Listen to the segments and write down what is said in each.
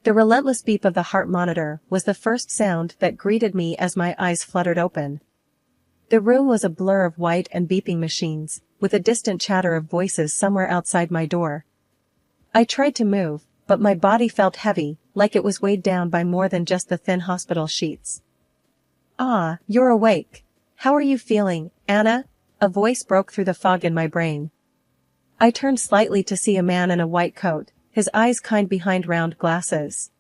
The relentless beep of the heart monitor was the first sound that greeted me as my eyes fluttered open. The room was a blur of white and beeping machines, with a distant chatter of voices somewhere outside my door. I tried to move, but my body felt heavy, like it was weighed down by more than just the thin hospital sheets. "Ah, you're awake. How are you feeling, Anna?" A voice broke through the fog in my brain. I turned slightly to see a man in a white coat, his eyes kind behind round glasses.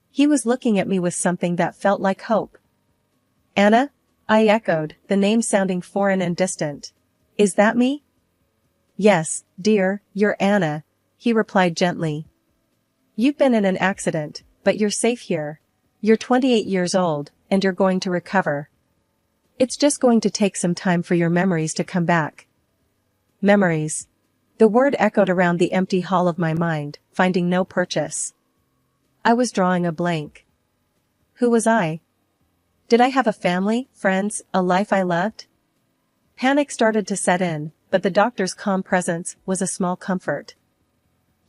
He was looking at me with something that felt like hope. "Anna?" I echoed, the name sounding foreign and distant. "Is that me?" "Yes, dear, you're Anna," he replied gently. "You've been in an accident, but you're safe here. You're 28 years old, and you're going to recover. It's just going to take some time for your memories to come back." Memories. The word echoed around the empty hall of my mind, finding no purchase. I was drawing a blank. Who was I? Did I have a family, friends, a life I loved? Panic started to set in, but the doctor's calm presence was a small comfort.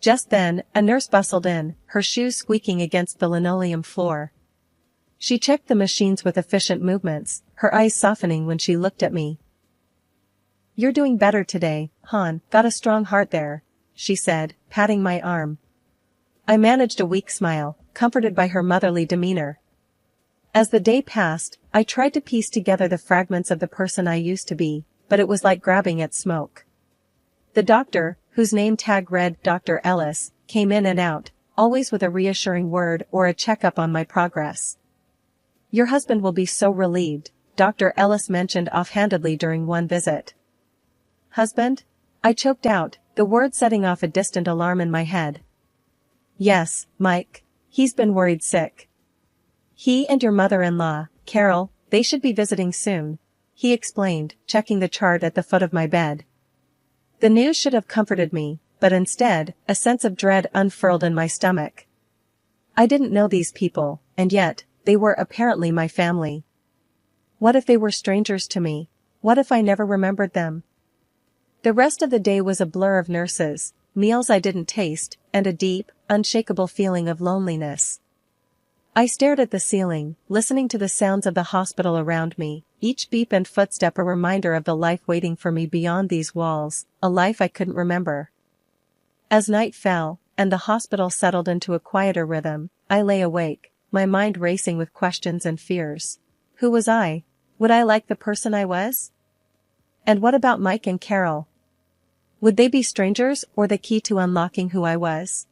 Just then, a nurse bustled in, her shoes squeaking against the linoleum floor. She checked the machines with efficient movements, her eyes softening when she looked at me. "You're doing better today, hon, got a strong heart there," she said, patting my arm. I managed a weak smile, comforted by her motherly demeanor. As the day passed, I tried to piece together the fragments of the person I used to be, but it was like grabbing at smoke. The doctor, whose name tag read Dr. Ellis, came in and out, always with a reassuring word or a checkup on my progress. "Your husband will be so relieved," Dr. Ellis mentioned offhandedly during one visit. "Husband?" I choked out, the word setting off a distant alarm in my head. "Yes, Mike. He's been worried sick. He and your mother-in-law, Carol, they should be visiting soon," he explained, checking the chart at the foot of my bed. The news should have comforted me, but instead, a sense of dread unfurled in my stomach. I didn't know these people, and yet, they were apparently my family. What if they were strangers to me? What if I never remembered them? The rest of the day was a blur of nurses, meals I didn't taste, and a deep, unshakable feeling of loneliness. I stared at the ceiling, listening to the sounds of the hospital around me, each beep and footstep a reminder of the life waiting for me beyond these walls, a life I couldn't remember. As night fell, and the hospital settled into a quieter rhythm, I lay awake, my mind racing with questions and fears. Who was I? Would I like the person I was? And what about Mike and Carol? Would they be strangers or the key to unlocking who I was?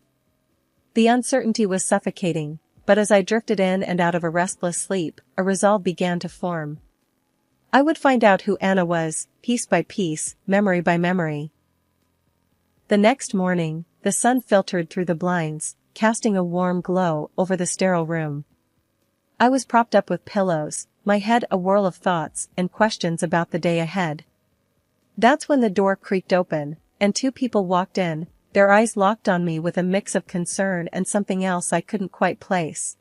The uncertainty was suffocating, but as I drifted in and out of a restless sleep, a resolve began to form. I would find out who Anna was, piece by piece, memory by memory. The next morning, the sun filtered through the blinds, casting a warm glow over the sterile room. I was propped up with pillows, my head a whirl of thoughts and questions about the day ahead. That's when the door creaked open, and two people walked in, their eyes locked on me with a mix of concern and something else I couldn't quite place.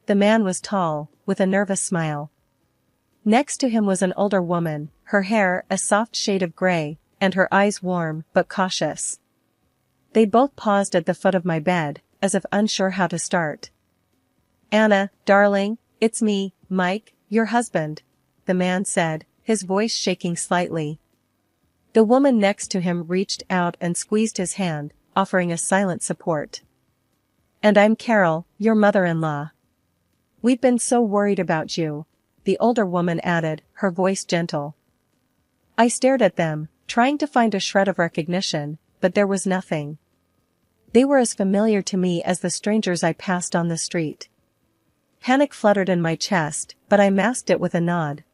The man was tall, with a nervous smile. Next to him was an older woman, her hair a soft shade of gray, and her eyes warm but cautious. They both paused at the foot of my bed, as if unsure how to start. "Anna, darling, it's me, Mike, your husband," the man said, his voice shaking slightly. The woman next to him reached out and squeezed his hand, offering a silent support. "And I'm Carol, your mother-in-law. We've been so worried about you," the older woman added, her voice gentle. I stared at them, trying to find a shred of recognition, but there was nothing. They were as familiar to me as the strangers I passed on the street. Panic fluttered in my chest, but I masked it with a nod.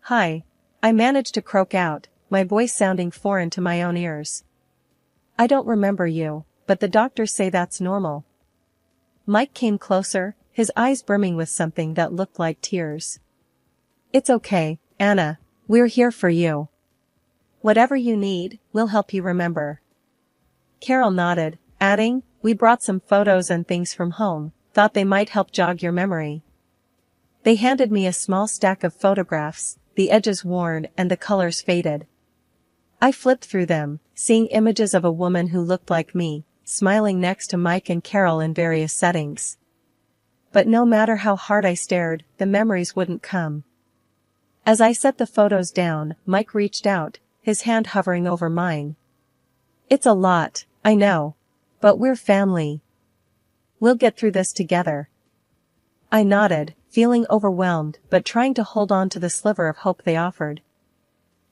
"Hi," I managed to croak out, my voice sounding foreign to my own ears. "I don't remember you, but the doctors say that's normal." Mike came closer, his eyes brimming with something that looked like tears. "It's okay, Anna, we're here for you. Whatever you need, we'll help you remember." Carol nodded, adding, "We brought some photos and things from home, thought they might help jog your memory." They handed me a small stack of photographs, the edges worn and the colors faded. I flipped through them, seeing images of a woman who looked like me, smiling next to Mike and Carol in various settings. But no matter how hard I stared, the memories wouldn't come. As I set the photos down, Mike reached out, his hand hovering over mine. "It's a lot, I know. But we're family. We'll get through this together." I nodded, feeling overwhelmed but trying to hold on to the sliver of hope they offered.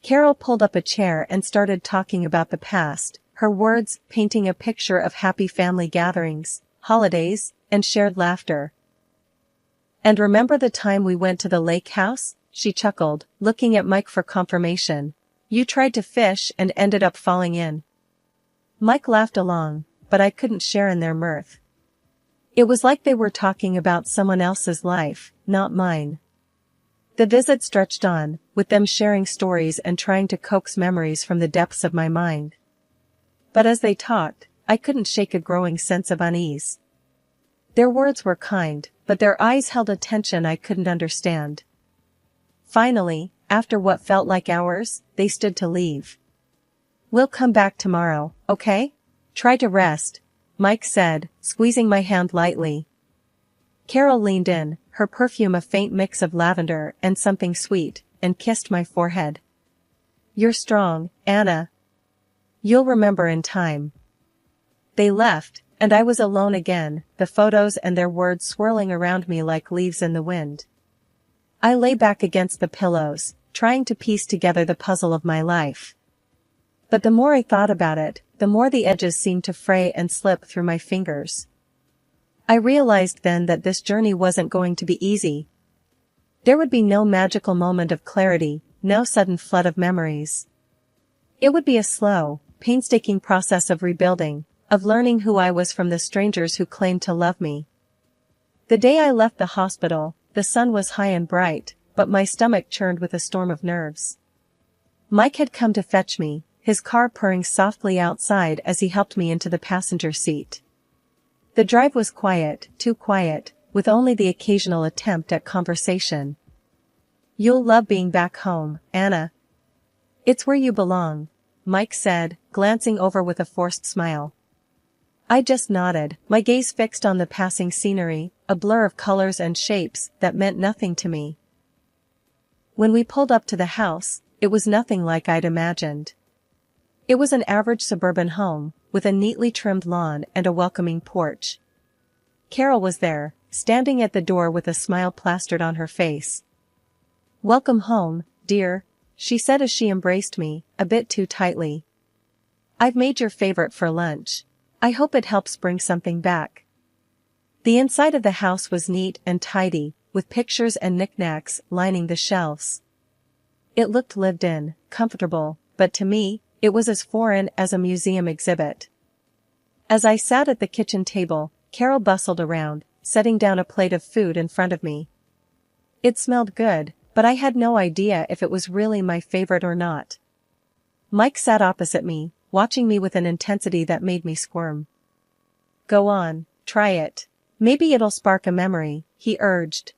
Carol pulled up a chair and started talking about the past, her words painting a picture of happy family gatherings, holidays, and shared laughter. "And remember the time we went to the lake house?" she chuckled, looking at Mike for confirmation. "You tried to fish and ended up falling in." Mike laughed along, but I couldn't share in their mirth. It was like they were talking about someone else's life, not mine. The visit stretched on, with them sharing stories and trying to coax memories from the depths of my mind. But as they talked, I couldn't shake a growing sense of unease. Their words were kind, but their eyes held a tension I couldn't understand. Finally, after what felt like hours, they stood to leave. "We'll come back tomorrow, okay? Try to rest," Mike said, squeezing my hand lightly. Carol leaned in, her perfume a faint mix of lavender and something sweet, and kissed my forehead. "You're strong, Anna. You'll remember in time." They left, and I was alone again, the photos and their words swirling around me like leaves in the wind. I lay back against the pillows, trying to piece together the puzzle of my life. But the more I thought about it, the more the edges seemed to fray and slip through my fingers. I realized then that this journey wasn't going to be easy. There would be no magical moment of clarity, no sudden flood of memories. It would be a slow, painstaking process of rebuilding, of learning who I was from the strangers who claimed to love me. The day I left the hospital, the sun was high and bright, but my stomach churned with a storm of nerves. Mike had come to fetch me, his car purring softly outside as he helped me into the passenger seat. The drive was quiet, too quiet, with only the occasional attempt at conversation. "You'll love being back home, Anna. It's where you belong," Mike said, glancing over with a forced smile. I just nodded, my gaze fixed on the passing scenery, a blur of colors and shapes that meant nothing to me. When we pulled up to the house, it was nothing like I'd imagined. It was an average suburban home, with a neatly trimmed lawn and a welcoming porch. Carol was there, standing at the door with a smile plastered on her face. "Welcome home, dear," she said as she embraced me, a bit too tightly. "I've made your favorite for lunch. I hope it helps bring something back." The inside of the house was neat and tidy, with pictures and knickknacks lining the shelves. It looked lived in, comfortable, but to me, it was as foreign as a museum exhibit. As I sat at the kitchen table, Carol bustled around, setting down a plate of food in front of me. It smelled good, but I had no idea if it was really my favorite or not. Mike sat opposite me, watching me with an intensity that made me squirm. "Go on, try it. Maybe it'll spark a memory," he urged.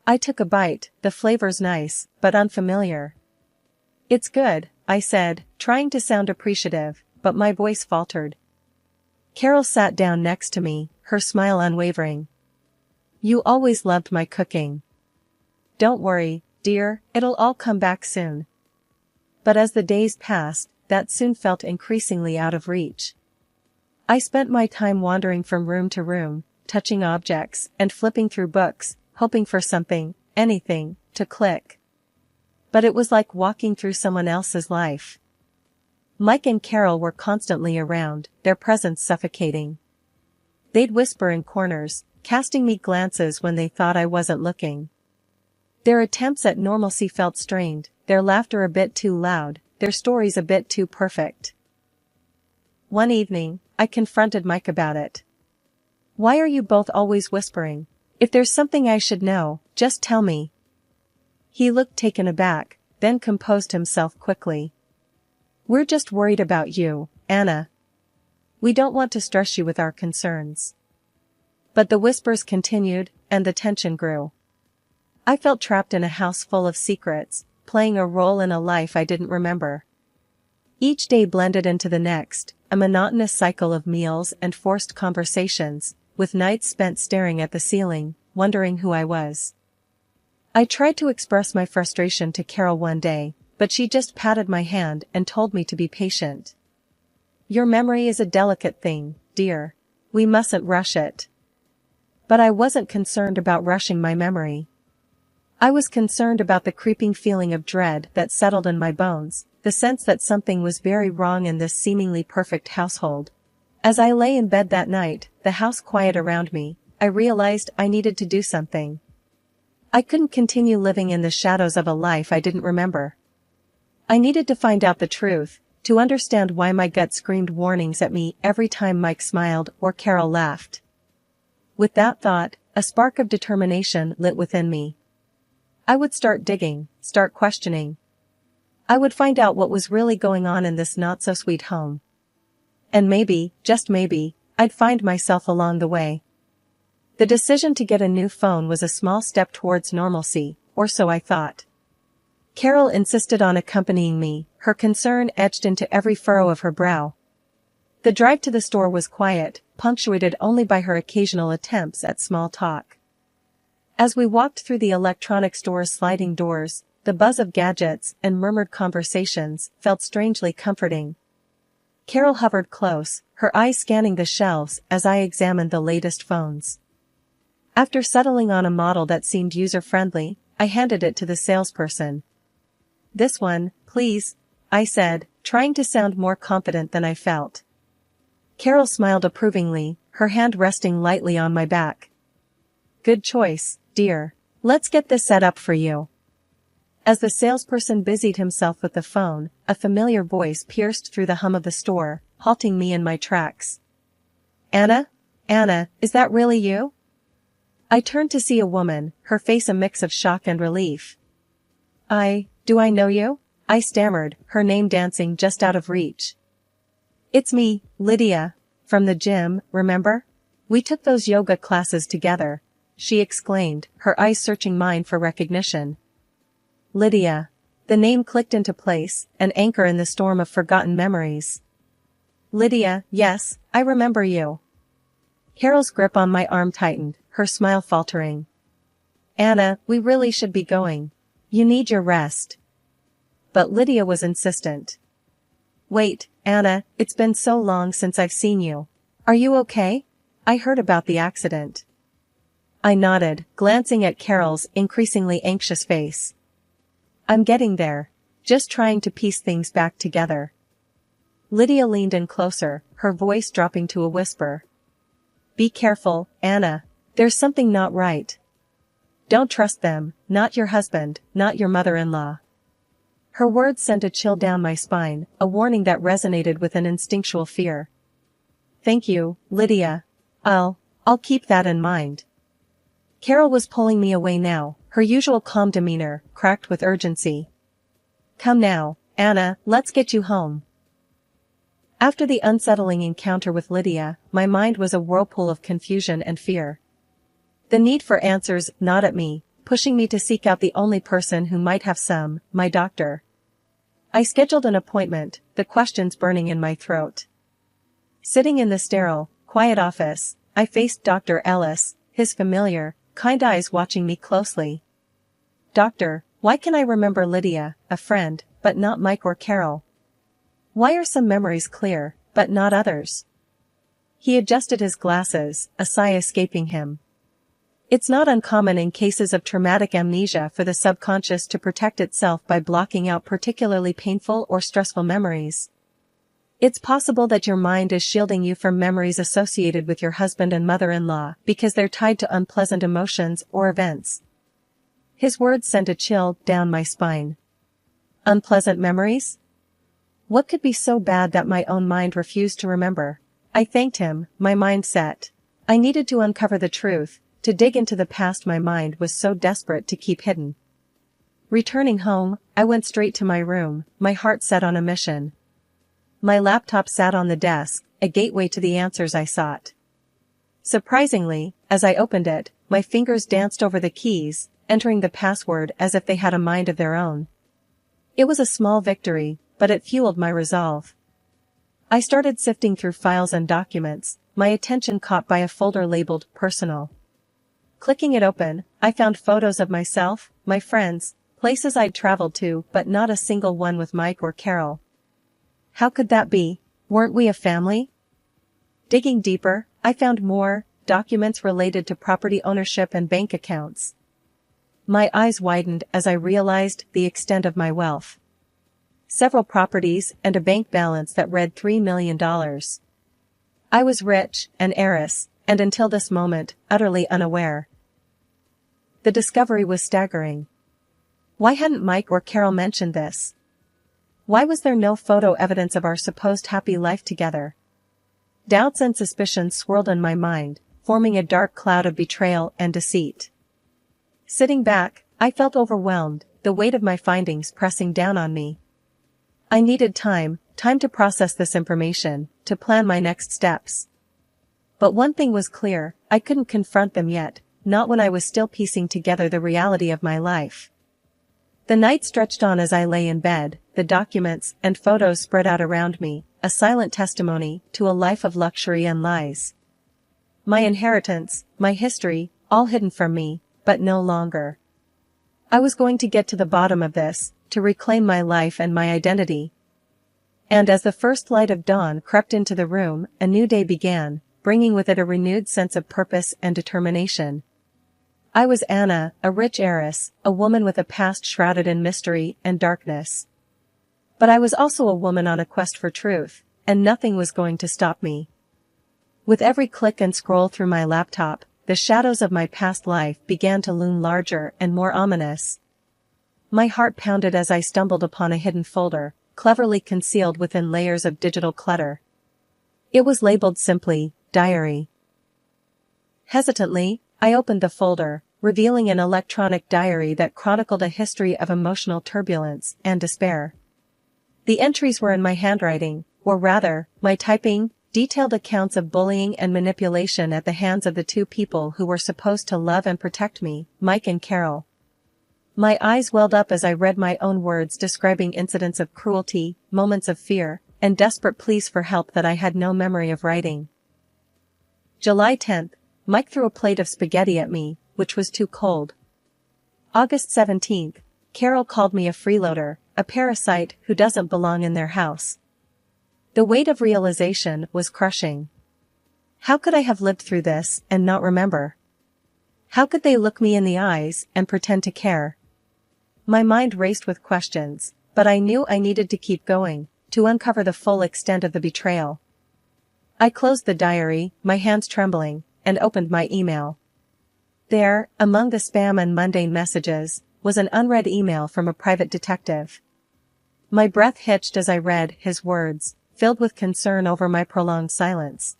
I took a bite, the flavor's nice, but unfamiliar. "It's good," I said, trying to sound appreciative, but my voice faltered. Carol sat down next to me, her smile unwavering. "You always loved my cooking. Don't worry, dear, it'll all come back soon." But as the days passed, that soon felt increasingly out of reach. I spent my time wandering from room to room, touching objects, and flipping through books, hoping for something, anything, to click. But it was like walking through someone else's life. Mike and Carol were constantly around, their presence suffocating. They'd whisper in corners, casting me glances when they thought I wasn't looking. Their attempts at normalcy felt strained, their laughter a bit too loud, their stories a bit too perfect. One evening, I confronted Mike about it. "Why are you both always whispering? If there's something I should know, just tell me." He looked taken aback, then composed himself quickly. "We're just worried about you, Anna. We don't want to stress you with our concerns." But the whispers continued, and the tension grew. I felt trapped in a house full of secrets, playing a role in a life I didn't remember. Each day blended into the next, a monotonous cycle of meals and forced conversations, with nights spent staring at the ceiling, wondering who I was. I tried to express my frustration to Carol one day, but she just patted my hand and told me to be patient. Your memory is a delicate thing, dear. We mustn't rush it. But I wasn't concerned about rushing my memory. I was concerned about the creeping feeling of dread that settled in my bones, the sense that something was very wrong in this seemingly perfect household. As I lay in bed that night, the house quiet around me, I realized I needed to do something. I couldn't continue living in the shadows of a life I didn't remember. I needed to find out the truth, to understand why my gut screamed warnings at me every time Mike smiled or Carol laughed. With that thought, a spark of determination lit within me. I would start digging, start questioning. I would find out what was really going on in this not-so-sweet home. And maybe, just maybe, I'd find myself along the way. The decision to get a new phone was a small step towards normalcy, or so I thought. Carol insisted on accompanying me, her concern etched into every furrow of her brow. The drive to the store was quiet, punctuated only by her occasional attempts at small talk. As we walked through the electronic store's sliding doors, the buzz of gadgets and murmured conversations felt strangely comforting. Carol hovered close, her eyes scanning the shelves as I examined the latest phones. After settling on a model that seemed user-friendly, I handed it to the salesperson. "This one, please," I said, trying to sound more confident than I felt. Carol smiled approvingly, her hand resting lightly on my back. "Good choice, dear. Let's get this set up for you." As the salesperson busied himself with the phone, a familiar voice pierced through the hum of the store, halting me in my tracks. "Anna? Anna, is that really you?" I turned to see a woman, her face a mix of shock and relief. Do I know you?" I stammered, her name dancing just out of reach. "It's me, Lydia. From the gym, remember? We took those yoga classes together," she exclaimed, her eyes searching mine for recognition. Lydia. The name clicked into place, an anchor in the storm of forgotten memories. "Lydia, yes, I remember you." Carol's grip on my arm tightened, her smile faltering. "Anna, we really should be going. You need your rest." But Lydia was insistent. "Wait, Anna, it's been so long since I've seen you. Are you okay? I heard about the accident." I nodded, glancing at Carol's increasingly anxious face. "I'm getting there. Just trying to piece things back together." Lydia leaned in closer, her voice dropping to a whisper. "Be careful, Anna. There's something not right. Don't trust them, not your husband, not your mother-in-law." Her words sent a chill down my spine, a warning that resonated with an instinctual fear. "Thank you, Lydia. I'll keep that in mind." Carol was pulling me away now, her usual calm demeanor, cracked with urgency. "Come now, Anna, let's get you home." After the unsettling encounter with Lydia, my mind was a whirlpool of confusion and fear. The need for answers gnawed at me, pushing me to seek out the only person who might have some, my doctor. I scheduled an appointment, the questions burning in my throat. Sitting in the sterile, quiet office, I faced Dr. Ellis, his familiar, kind eyes watching me closely. "Doctor, why can I remember Lydia, a friend, but not Mike or Carol? Why are some memories clear, but not others?" He adjusted his glasses, a sigh escaping him. It's not uncommon in cases of traumatic amnesia for the subconscious to protect itself by blocking out particularly painful or stressful memories. It's possible that your mind is shielding you from memories associated with your husband and mother-in-law because they're tied to unpleasant emotions or events. His words sent a chill down my spine. Unpleasant memories? What could be so bad that my own mind refused to remember? I thanked him, my mind set. I needed to uncover the truth, to dig into the past my mind was so desperate to keep hidden. Returning home, I went straight to my room, my heart set on a mission. My laptop sat on the desk, a gateway to the answers I sought. Surprisingly, as I opened it, my fingers danced over the keys, entering the password as if they had a mind of their own. It was a small victory, but it fueled my resolve. I started sifting through files and documents, my attention caught by a folder labeled Personal. Clicking it open, I found photos of myself, my friends, places I'd traveled to, but not a single one with Mike or Carol. How could that be? Weren't we a family? Digging deeper, I found more documents related to property ownership and bank accounts. My eyes widened as I realized the extent of my wealth. Several properties and a bank balance that read $3 million. I was rich, an heiress, and until this moment, utterly unaware. The discovery was staggering. Why hadn't Mike or Carol mentioned this? Why was there no photo evidence of our supposed happy life together? Doubts and suspicions swirled in my mind, forming a dark cloud of betrayal and deceit. Sitting back, I felt overwhelmed, the weight of my findings pressing down on me. I needed time to process this information, to plan my next steps. But one thing was clear, I couldn't confront them yet, not when I was still piecing together the reality of my life. The night stretched on as I lay in bed, the documents and photos spread out around me, a silent testimony to a life of luxury and lies. My inheritance, my history, all hidden from me, but no longer. I was going to get to the bottom of this, to reclaim my life and my identity. And as the first light of dawn crept into the room, a new day began, bringing with it a renewed sense of purpose and determination. I was Anna, a rich heiress, a woman with a past shrouded in mystery and darkness. But I was also a woman on a quest for truth, and nothing was going to stop me. With every click and scroll through my laptop, the shadows of my past life began to loom larger and more ominous. My heart pounded as I stumbled upon a hidden folder, cleverly concealed within layers of digital clutter. It was labeled simply, Diary. Hesitantly, I opened the folder, revealing an electronic diary that chronicled a history of emotional turbulence and despair. The entries were in my handwriting, or rather, my typing, detailed accounts of bullying and manipulation at the hands of the two people who were supposed to love and protect me, Mike and Carol. My eyes welled up as I read my own words describing incidents of cruelty, moments of fear, and desperate pleas for help that I had no memory of writing. July 10th, Mike threw a plate of spaghetti at me, which was too cold. August 17th, Carol called me a freeloader, a parasite who doesn't belong in their house. The weight of realization was crushing. How could I have lived through this and not remember? How could they look me in the eyes and pretend to care? My mind raced with questions, but I knew I needed to keep going, to uncover the full extent of the betrayal. I closed the diary, my hands trembling, and opened my email. There, among the spam and mundane messages, was an unread email from a private detective. My breath hitched as I read his words, filled with concern over my prolonged silence.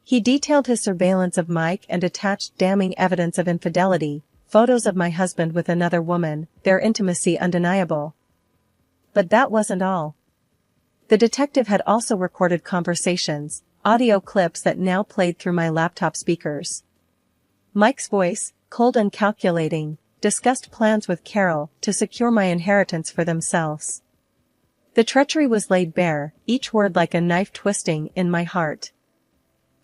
He detailed his surveillance of Mike and attached damning evidence of infidelity, photos of my husband with another woman, their intimacy undeniable. But that wasn't all. The detective had also recorded conversations, audio clips that now played through my laptop speakers. Mike's voice, cold and calculating, discussed plans with Carol to secure my inheritance for themselves. The treachery was laid bare, each word like a knife twisting in my heart.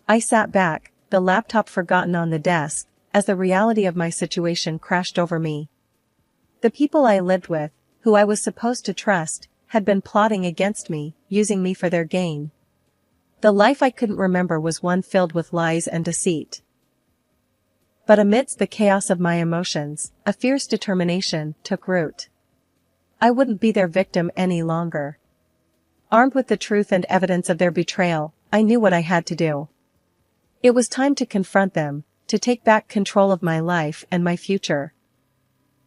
I sat back, the laptop forgotten on the desk, as the reality of my situation crashed over me. The people I lived with, who I was supposed to trust, had been plotting against me, using me for their gain. The life I couldn't remember was one filled with lies and deceit. But amidst the chaos of my emotions, a fierce determination took root. I wouldn't be their victim any longer. Armed with the truth and evidence of their betrayal, I knew what I had to do. It was time to confront them, to take back control of my life and my future.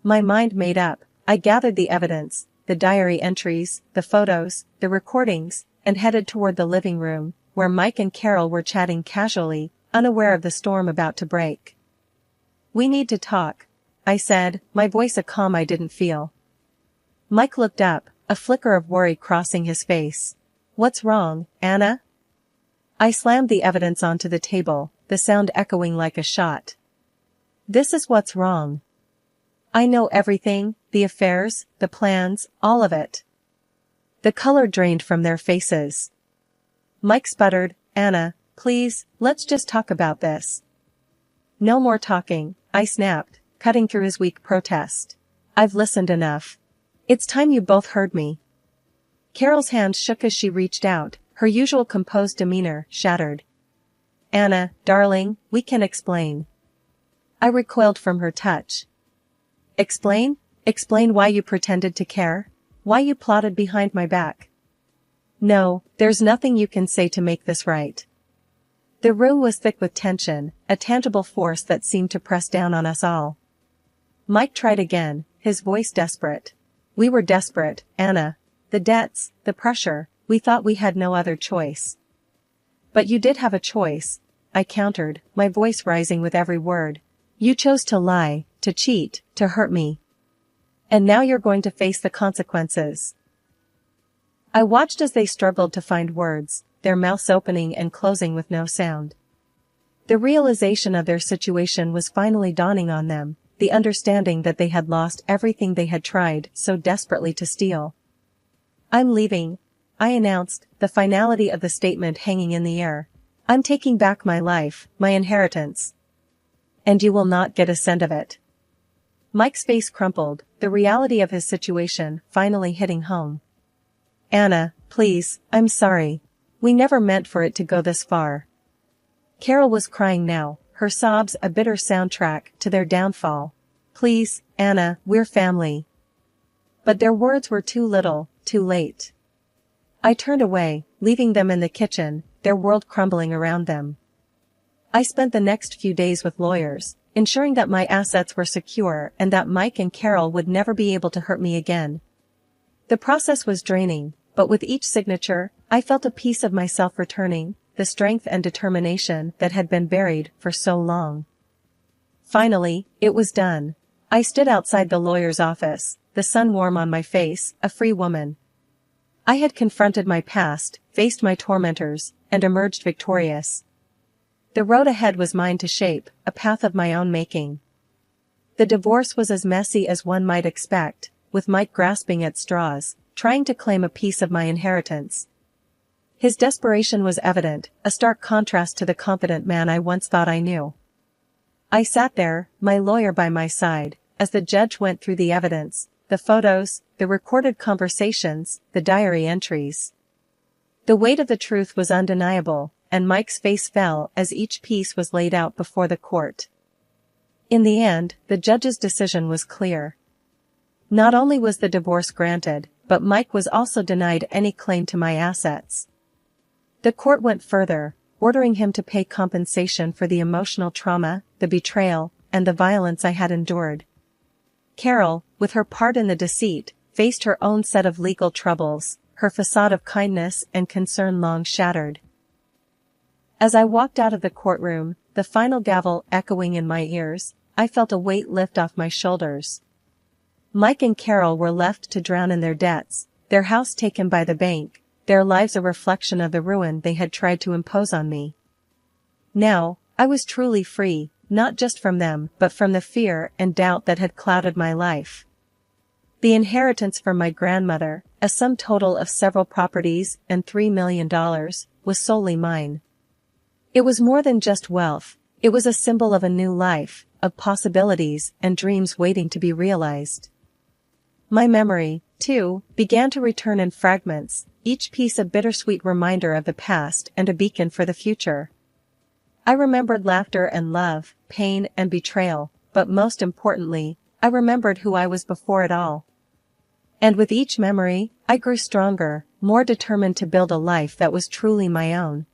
My mind made up, I gathered the evidence, the diary entries, the photos, the recordings, and headed toward the living room, where Mike and Carol were chatting casually, unaware of the storm about to break. "We need to talk," I said, my voice a calm I didn't feel. Mike looked up, a flicker of worry crossing his face. "What's wrong, Anna?" I slammed the evidence onto the table, the sound echoing like a shot. "This is what's wrong. I know everything, the affairs, the plans, all of it. The color drained from their faces. Mike sputtered, "Anna, please, let's just talk about this." "No more talking," I snapped, cutting through his weak protest. "I've listened enough. It's time you both heard me." Carol's hand shook as she reached out, her usual composed demeanor shattered. "Anna, darling, we can explain." I recoiled from her touch. "Explain? Explain why you pretended to care? Why you plotted behind my back?" "No, there's nothing you can say to make this right." The room was thick with tension, a tangible force that seemed to press down on us all. Mike tried again, his voice desperate. "We were desperate, Anna. The debts, the pressure, we thought we had no other choice." "But you did have a choice," I countered, my voice rising with every word. "You chose to lie, to cheat, to hurt me. And now you're going to face the consequences." I watched as they struggled to find words, their mouths opening and closing with no sound. The realization of their situation was finally dawning on them, the understanding that they had lost everything they had tried so desperately to steal. "I'm leaving," I announced, the finality of the statement hanging in the air. "I'm taking back my life, my inheritance. And you will not get a cent of it." Mike's face crumpled, the reality of his situation finally hitting home. "Anna, please, I'm sorry. We never meant for it to go this far." Carol was crying now, her sobs a bitter soundtrack to their downfall. "Please, Anna, we're family." But their words were too little, too late. I turned away, leaving them in the kitchen, their world crumbling around them. I spent the next few days with lawyers, ensuring that my assets were secure and that Mike and Carol would never be able to hurt me again. The process was draining, but with each signature, I felt a piece of myself returning, the strength and determination that had been buried for so long. Finally, it was done. I stood outside the lawyer's office, the sun warm on my face, a free woman. I had confronted my past, faced my tormentors, and emerged victorious. The road ahead was mine to shape, a path of my own making. The divorce was as messy as one might expect, with Mike grasping at straws, trying to claim a piece of my inheritance. His desperation was evident, a stark contrast to the confident man I once thought I knew. I sat there, my lawyer by my side, as the judge went through the evidence, the photos, the recorded conversations, the diary entries. The weight of the truth was undeniable, and Mike's face fell as each piece was laid out before the court. In the end, the judge's decision was clear. Not only was the divorce granted, but Mike was also denied any claim to my assets. The court went further, ordering him to pay compensation for the emotional trauma, the betrayal, and the violence I had endured. Carol, with her part in the deceit, faced her own set of legal troubles, her facade of kindness and concern long shattered. As I walked out of the courtroom, the final gavel echoing in my ears, I felt a weight lift off my shoulders. Mike and Carol were left to drown in their debts, their house taken by the bank, their lives a reflection of the ruin they had tried to impose on me. Now, I was truly free, not just from them but from the fear and doubt that had clouded my life. The inheritance from my grandmother, a sum total of several properties and $3 million, was solely mine. It was more than just wealth, it was a symbol of a new life, of possibilities and dreams waiting to be realized. My memory, too, began to return in fragments, each piece a bittersweet reminder of the past and a beacon for the future. I remembered laughter and love, pain and betrayal, but most importantly, I remembered who I was before it all. And with each memory, I grew stronger, more determined to build a life that was truly my own.